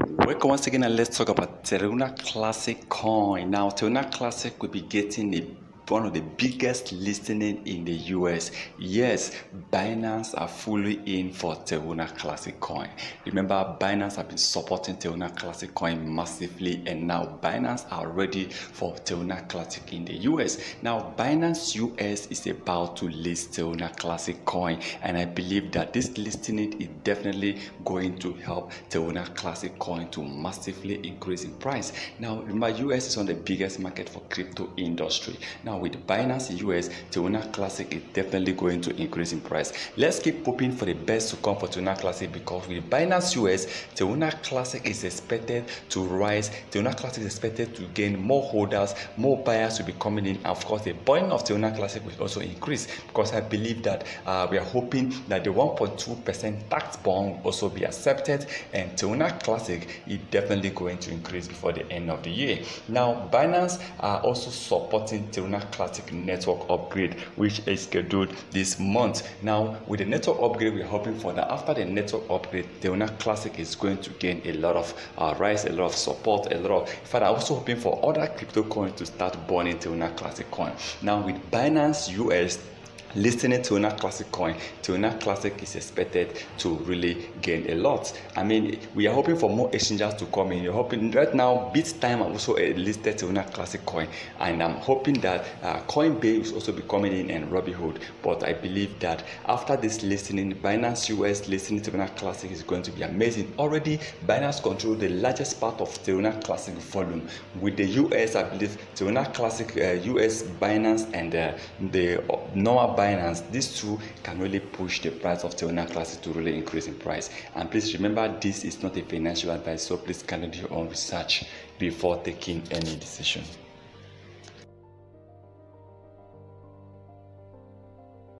Welcome once again, and let's talk about Terra Classic coin. Now, Terra Classic will be getting one of the biggest listening in the US. Yes, Binance are fully in for Terra Classic coin. Remember, Binance have been supporting Terra Classic coin massively, and now Binance are ready for Terra Classic in the US. Now, Binance US is about to list Terra Classic coin, and I believe that this listing is definitely going to help Terra Classic coin to massively increase in price. Now, remember, US is one of the biggest market for crypto industry. Now, with Binance US, Terra Classic is definitely going to increase in price. Let's keep hoping for the best to come for Terra Classic, because with Binance US, Terra Classic is expected to rise. Terra Classic is expected to gain more holders, more buyers will be coming in. And of course, the buying of Terra Classic will also increase, because I believe that we are hoping that the 1.2% tax bond will also be accepted, and Terra Classic is definitely going to increase before the end of the year. Now, Binance are also supporting Terra Classic network upgrade, which is scheduled this month. Now, with the network upgrade, we're hoping for that after the network upgrade, Terra Classic is going to gain a lot of rise, a lot of support, a lot of. In fact, I'm also hoping for other crypto coins to start burning Terra Classic coin. Now, with Binance US listening to Terra Classic coin, Terra Classic is expected to really gain a lot. I mean, we are hoping for more exchanges to come in. You're hoping right now, BitTime also listed Terra Classic coin, and I'm hoping that Coinbase will also be coming in, and Robinhood. But I believe that after this listening, Binance US listening to Terra Classic is going to be amazing. Already, Binance control the largest part of Terra Classic volume. With the US, I believe Terra Classic, US, Binance, and the normal Binance, these two can really push the price of Terra Classic to really increase in price. And please remember, this is not a financial advice, so please carry your own research before taking any decision.